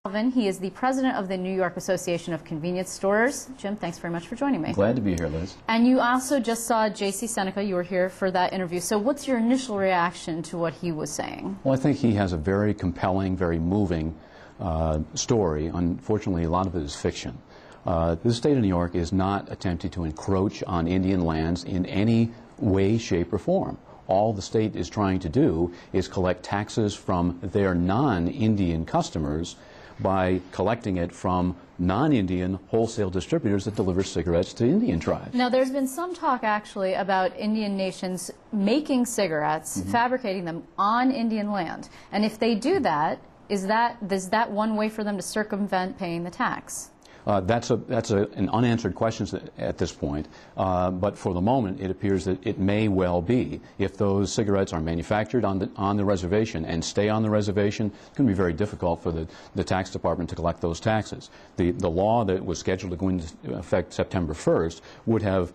Alvin. He is the president of the New York Association of Convenience Stores. Jim, thanks very much for joining me. Glad to be here, Liz. And you also just saw J.C. Seneca. You were here for that interview. So what's your initial reaction to what he was saying? Well, I think he has a very compelling, very moving story. Unfortunately, a lot of it is fiction. The state of New York is not attempting to encroach on Indian lands in any way, shape, or form. All the state is trying to do is collect taxes from their non-Indian customers by collecting it from non-Indian wholesale distributors that deliver cigarettes to Indian tribes. Now, there's been some talk, actually, about Indian nations making cigarettes, fabricating them on Indian land. And if they do that, is that one way for them to circumvent paying the tax? That's an unanswered question at this point, but for the moment it appears that it may well be. If those cigarettes are manufactured on the reservation and stay on the reservation, it's going to be very difficult for the tax department to collect those taxes. The law that was scheduled to go into effect September 1st would have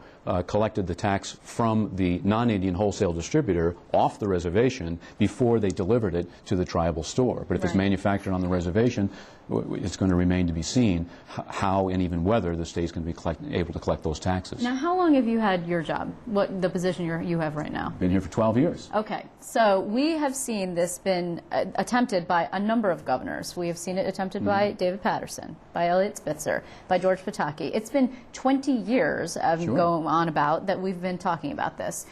collected the tax from the non-Indian wholesale distributor off the reservation before they delivered it to the tribal store. But if it's manufactured on the reservation, it's going to remain to be seen how and even whether the state is going to be able to collect those taxes. Now, how long have you had your job? What the position you have right now? Been here for 12 years. Okay, so we have seen this been attempted by a number of governors. We have seen it attempted by David Paterson, by Eliot Spitzer, by George Pataki. It's been 20 years of going on about that we've been talking about this.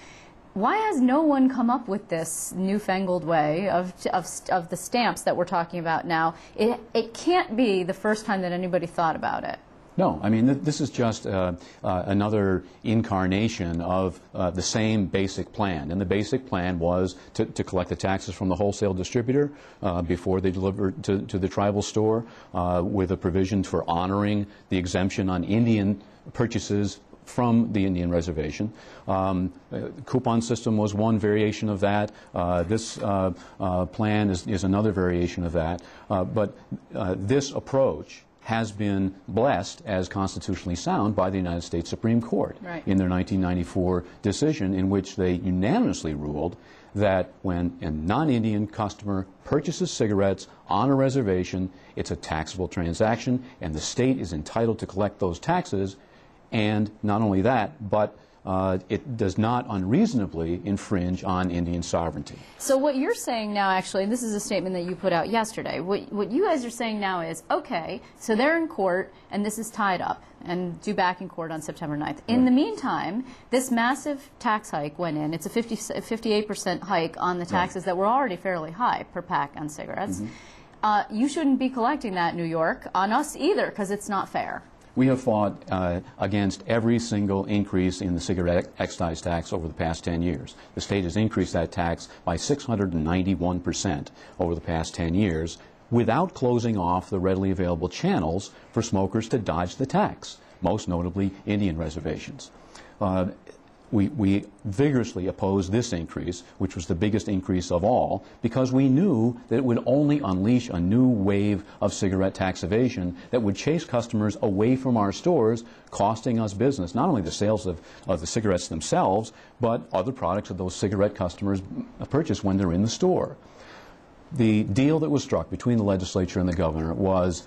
Why has no one come up with this newfangled way of the stamps that we're talking about now? It can't be the first time that anybody thought about it. No, I mean, this is just another incarnation of the same basic plan. And the basic plan was to collect the taxes from the wholesale distributor before they delivered to the tribal store, with a provision for honoring the exemption on Indian purchases from the Indian reservation. Coupon system was one variation of that. This plan is another variation of that. But this approach has been blessed as constitutionally sound by the United States Supreme Court in their 1994 decision, in which they unanimously ruled that when a non-Indian customer purchases cigarettes on a reservation, it's a taxable transaction, and the state is entitled to collect those taxes. And not only that, but it does not unreasonably infringe on Indian sovereignty. So what you're saying now, actually, this is a statement that you put out yesterday. What you guys are saying now is, okay, so they're in court, and this is tied up, and due back in court on September 9th. In the meantime, this massive tax hike went in. It's a 58% hike on the taxes that were already fairly high per pack on cigarettes. You shouldn't be collecting that, New York, on us either, because it's not fair. We have fought against every single increase in the cigarette excise tax over the past 10 years. The state has increased that tax by 691% over the past 10 years without closing off the readily available channels for smokers to dodge the tax, most notably Indian reservations. We vigorously opposed this increase, which was the biggest increase of all, because we knew that it would only unleash a new wave of cigarette tax evasion that would chase customers away from our stores, costing us business, not only the sales of the cigarettes themselves, but other products that those cigarette customers purchase when they're in the store. The deal that was struck between the legislature and the governor was,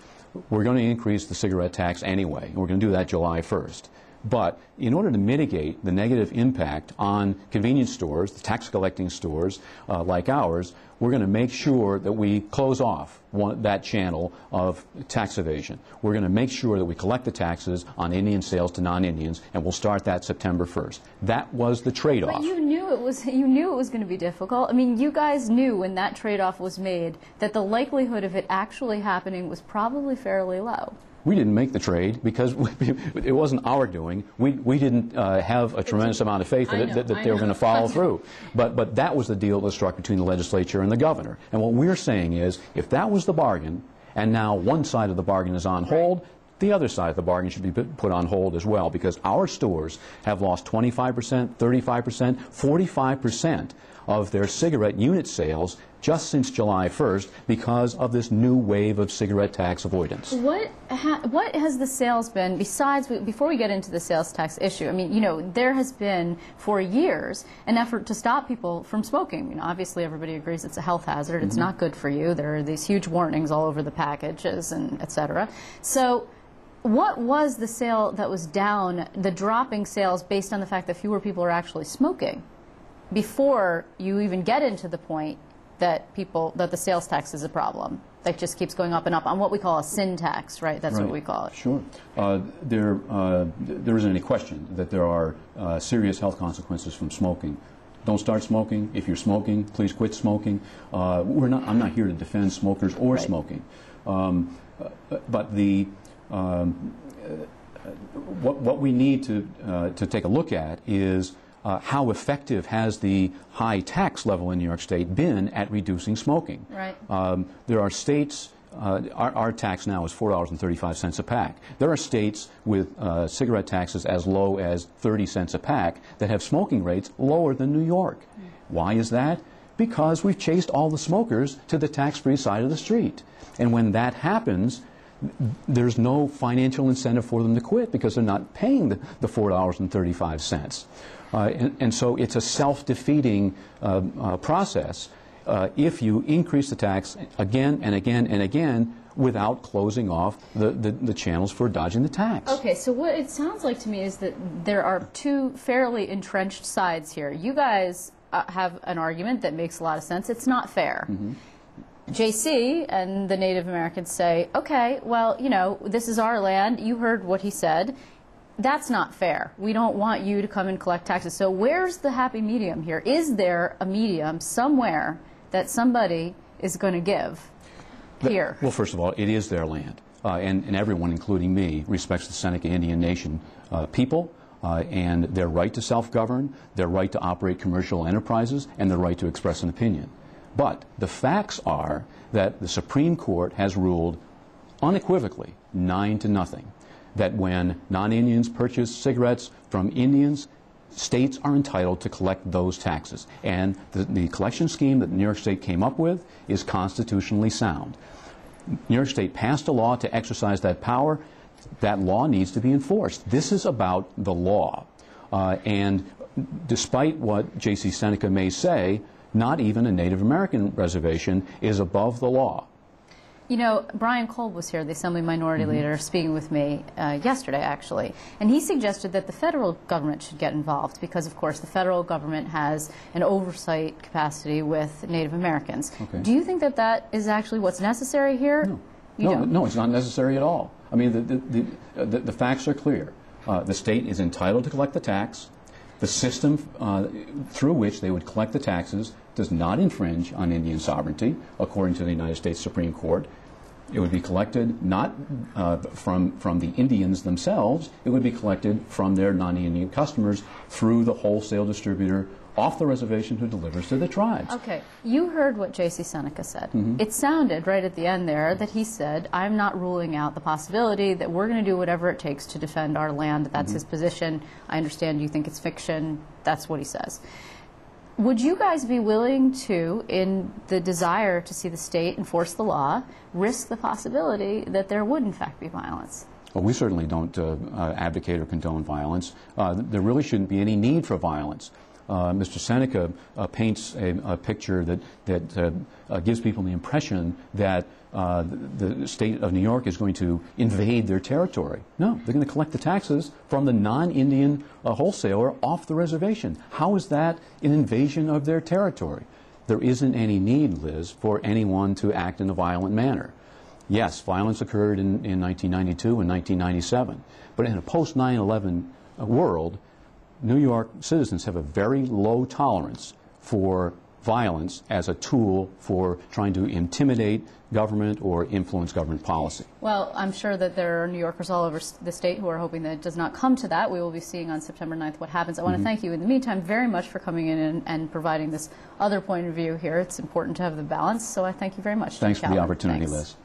we're going to increase the cigarette tax anyway, and we're going to do that July 1st. But in order to mitigate the negative impact on convenience stores, the tax collecting stores like ours, we're going to make sure that we close off that channel of tax evasion. We're going to make sure that we collect the taxes on Indian sales to non-Indians, and we'll start that September 1st. That was the trade-off. But you knew it was going to be difficult. I mean, you guys knew when that trade-off was made that the likelihood of it actually happening was probably fairly low. We didn't make the trade because it wasn't our doing. We didn't have a tremendous amount of faith that they were going to follow through. But that was the deal that was struck between the legislature and the governor. And what we're saying is, if that was the bargain, and now one side of the bargain is on hold, the other side of the bargain should be put on hold as well, because our stores have lost 25%, 35%, 45% of their cigarette unit sales just since July 1st because of this new wave of cigarette tax avoidance. What has the sales been, besides, before we get into the sales tax issue, I mean, you know, there has been for years an effort to stop people from smoking. You know, obviously everybody agrees it's a health hazard, it's not good for you, there are these huge warnings all over the packages and et cetera. So what was the sale that was down, the dropping sales based on the fact that fewer people are actually smoking, before you even get into the point that the sales tax is a problem that just keeps going up and up on what we call a sin tax, right? That's what we call it. Sure. There isn't any question that there are serious health consequences from smoking. Don't start smoking. If you're smoking, please quit smoking. I'm not here to defend smokers or smoking. But what we need to take a look at is how effective has the high tax level in New York State been at reducing smoking? Right. There are states, our tax now is $4.35 a pack. There are states with cigarette taxes as low as 30 cents a pack that have smoking rates lower than New York. Why is that? Because we've chased all the smokers to the tax-free side of the street. And when that happens, there's no financial incentive for them to quit because they're not paying the $4.35. And so it's a self-defeating process if you increase the tax again and again and again without closing off the channels for dodging the tax. Okay, so what it sounds like to me is that there are two fairly entrenched sides here. You guys have an argument that makes a lot of sense. It's not fair. JC and the Native Americans say, okay, well, you know, this is our land. You heard what he said. That's not fair. We don't want you to come and collect taxes. So where's the happy medium here? Is there a medium somewhere that somebody is going to give here? Well, first of all, it is their land. And everyone, including me, respects the Seneca Indian Nation people and their right to self-govern, their right to operate commercial enterprises, and their right to express an opinion. But the facts are that the Supreme Court has ruled unequivocally 9-0 that when non-Indians purchase cigarettes from Indians, states are entitled to collect those taxes. And the collection scheme that New York State came up with is constitutionally sound. New York State passed a law to exercise that power. That law needs to be enforced. This is about the law. And despite what J.C. Seneca may say, not even a Native American reservation is above the law. You know, Brian Kolb was here, the Assembly Minority Leader, speaking with me yesterday, actually, and he suggested that the federal government should get involved because, of course, the federal government has an oversight capacity with Native Americans. Okay. Do you think that that is actually what's necessary here? No. No, it's not necessary at all. I mean, the facts are clear. The state is entitled to collect the tax. The system through which they would collect the taxes does not infringe on Indian sovereignty, according to the United States Supreme Court. It would be collected not from the Indians themselves. It would be collected from their non-Indian customers through the wholesale distributor off the reservation who delivers to the tribes. Okay. You heard what J.C. Seneca said. It sounded right at the end there that he said, I'm not ruling out the possibility that we're going to do whatever it takes to defend our land. That's his position. I understand you think it's fiction. That's what he says. Would you guys be willing to, in the desire to see the state enforce the law, risk the possibility that there would in fact be violence? Well, we certainly don't advocate or condone violence. There really shouldn't be any need for violence. Mr. Seneca paints a picture that gives people the impression that the state of New York is going to invade their territory. No, they're going to collect the taxes from the non-Indian wholesaler off the reservation. How is that an invasion of their territory? There isn't any need, Liz, for anyone to act in a violent manner. Yes, violence occurred in 1992 and 1997, but in a post-9/11 world, New York citizens have a very low tolerance for violence as a tool for trying to intimidate government or influence government policy. Well, I'm sure that there are New Yorkers all over the state who are hoping that it does not come to that. We will be seeing on September 9th what happens. I want to thank you in the meantime very much for coming in and providing this other point of view here. It's important to have the balance, so I thank you very much. Thanks for the opportunity, Liz.